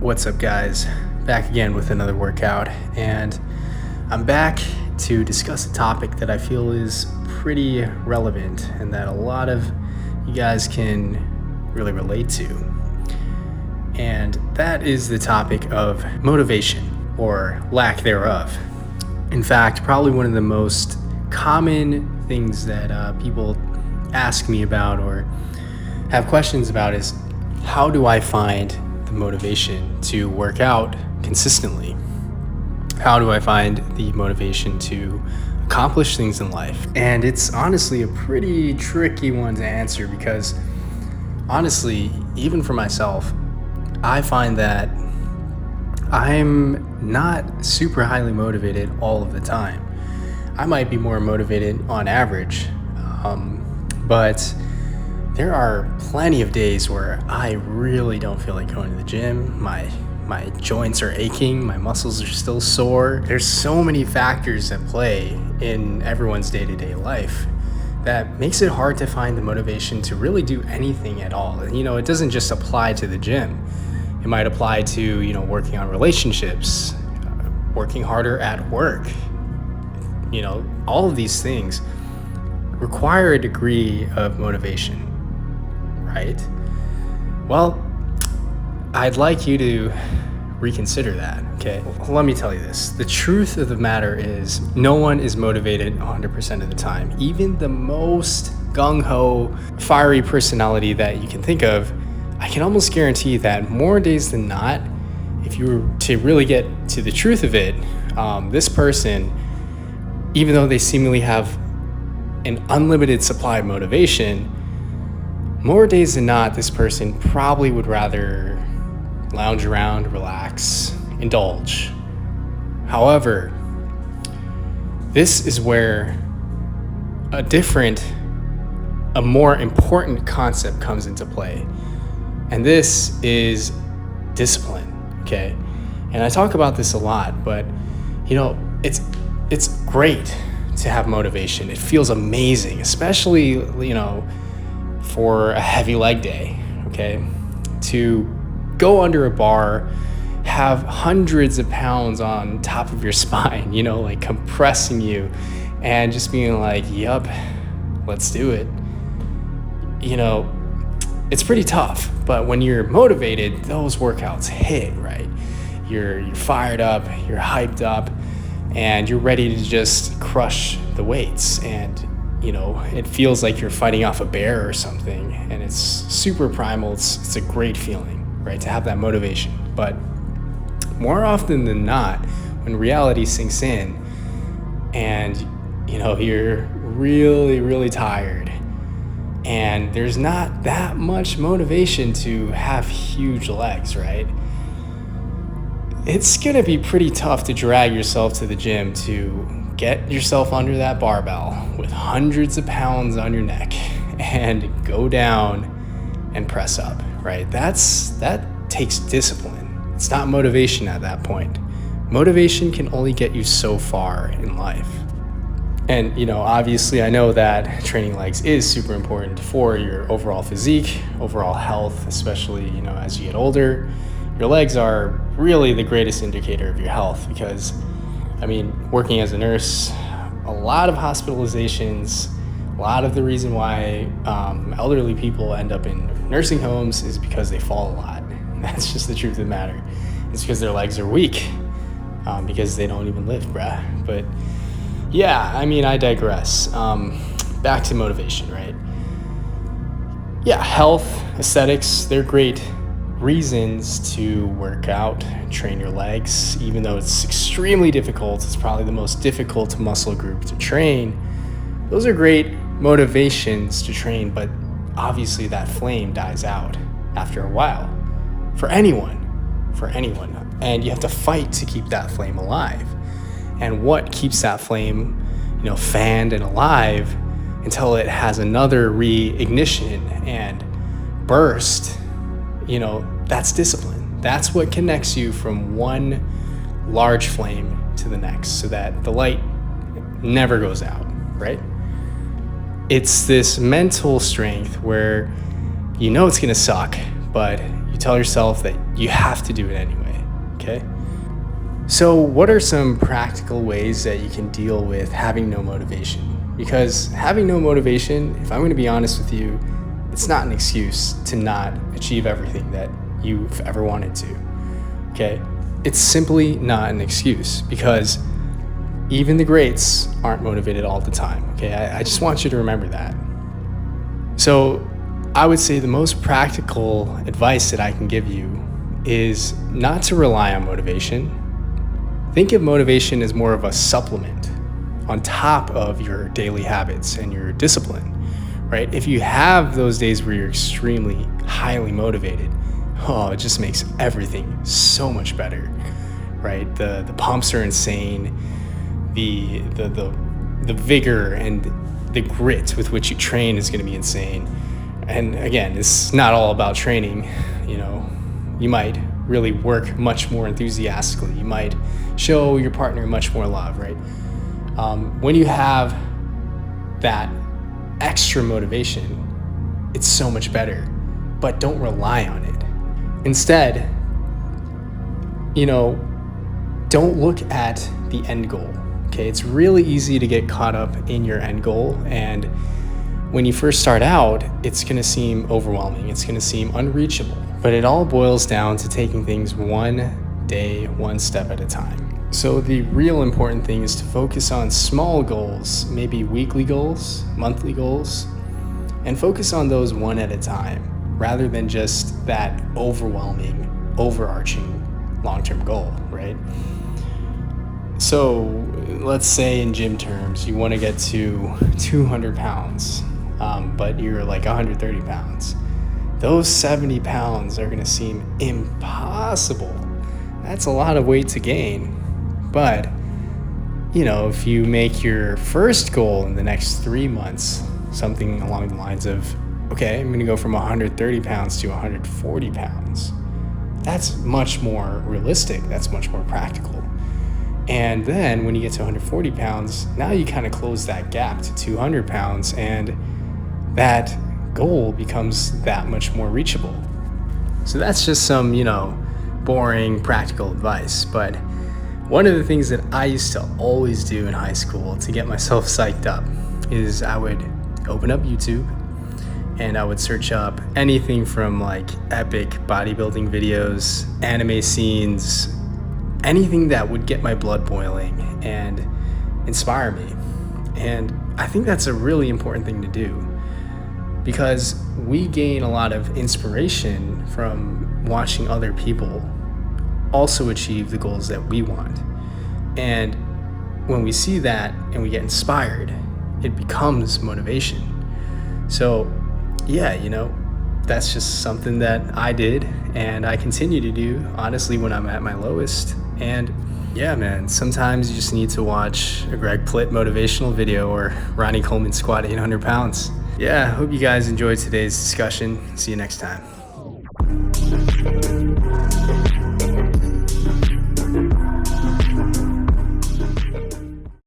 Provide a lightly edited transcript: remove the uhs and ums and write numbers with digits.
What's up, guys? Back again with another workout, and I'm back to discuss a topic that I feel is pretty relevant and that a lot of you guys can really relate to. And that is the topic of motivation or lack thereof. In fact, probably one of the most common things that people ask me about or have questions about is, how do I find the motivation to work out consistently? How do I find the motivation to accomplish things in life? And it's honestly a pretty tricky one to answer because honestly, even for myself, I find that I'm not super highly motivated all of the time. I might be more motivated on average, but there are plenty of days where I really don't feel like going to the gym. My joints are aching, my muscles are still sore. There's so many factors at play in everyone's day-to-day life that makes it hard to find the motivation to really do anything at all. And it doesn't just apply to the gym. It might apply to, working on relationships, working harder at work. All of these things require a degree of motivation. Right? Well, I'd like you to reconsider that, okay? Well, let me tell you this. The truth of the matter is no one is motivated 100% of the time. Even the most gung-ho, fiery personality that you can think of, I can almost guarantee that more days than not, if you were to really get to the truth of it, this person, even though they seemingly have an unlimited supply of motivation, more days than not, this person probably would rather lounge around, relax, indulge. However, this is where a more important concept comes into play. And this is discipline, okay? And I talk about this a lot, but it's great to have motivation. It feels amazing, especially, for a heavy leg day, okay? To go under a bar, have hundreds of pounds on top of your spine, like compressing you, and just being like, yup, let's do it. It's pretty tough, but when you're motivated, those workouts hit, right? You're fired up, you're hyped up, and you're ready to just crush the weights. And it feels like you're fighting off a bear or something, and it's super primal. It's a great feeling, right, to have that motivation. But more often than not, when reality sinks in and you're really, really tired and there's not that much motivation to have huge legs, right? It's gonna be pretty tough to drag yourself to the gym to get yourself under that barbell with hundreds of pounds on your neck and go down and press up, right? That takes discipline. It's not motivation at that point. Motivation can only get you so far in life. And, obviously I know that training legs is super important for your overall physique, overall health, especially, as you get older. Your legs are really the greatest indicator of your health because working as a nurse, a lot of hospitalizations, a lot of the reason why elderly people end up in nursing homes is because they fall a lot. That's just the truth of the matter. It's because their legs are weak, because they don't even lift, bruh. But yeah, I digress. Back to motivation, right? Yeah, health, aesthetics, they're great reasons to work out, train your legs, even though it's extremely difficult. It's probably the most difficult muscle group to train. Those are great motivations to train, but obviously that flame dies out after a while for anyone, and you have to fight to keep that flame alive. And what keeps that flame, fanned and alive until it has another reignition and burst? That's discipline. That's what connects you from one large flame to the next so that the light never goes out, right? It's this mental strength where it's going to suck, but you You tell yourself that you have to do it anyway, okay? So what are some practical ways that you can deal with having no motivation? Because having no motivation, if I'm going to be honest with you, it's not an excuse to not achieve everything that you've ever wanted to, okay? It's simply not an excuse, because even the greats aren't motivated all the time, okay? I just want you to remember that. So I would say the most practical advice that I can give you is not to rely on motivation. Think of motivation as more of a supplement on top of your daily habits and your discipline, right? If you have those days where you're extremely highly motivated, it just makes everything so much better, right? The pumps are insane. The vigor and the grit with which you train is going to be insane. And again, it's not all about training. You might really work much more enthusiastically. You might show your partner much more love, right? When you have that extra motivation, it's so much better. But don't rely on it. Instead, don't look at the end goal. Okay, it's really easy to get caught up in your end goal, and when you first start out, it's going to seem overwhelming. It's going to seem unreachable, but it all boils down to taking things one day, one step at a time. So the real important thing is to focus on small goals, maybe weekly goals, monthly goals, and focus on those one at a time, rather than just that overwhelming, overarching long-term goal, right? So let's say in gym terms, you want to get to 200 pounds, but you're like 130 pounds. Those 70 pounds are going to seem impossible. That's a lot of weight to gain. But, if you make your first goal in the next 3 months, something along the lines of, okay, I'm going to go from 130 pounds to 140 pounds. That's much more realistic. That's much more practical. And then when you get to 140 pounds, now you kind of close that gap to 200 pounds, and that goal becomes that much more reachable. So that's just some, boring practical advice. But one of the things that I used to always do in high school to get myself psyched up is I would open up YouTube and I would search up anything from like epic bodybuilding videos, anime scenes, anything that would get my blood boiling and inspire me. And I think that's a really important thing to do, because we gain a lot of inspiration from watching other people also achieve the goals that we want. And when we see that and we get inspired, it becomes motivation. So yeah, that's just something that I did and I continue to do, honestly, when I'm at my lowest. And yeah, man, sometimes you just need to watch a Greg Plitt motivational video or Ronnie Coleman squat 800 pounds. Yeah, I hope you guys enjoyed today's discussion. See you next time.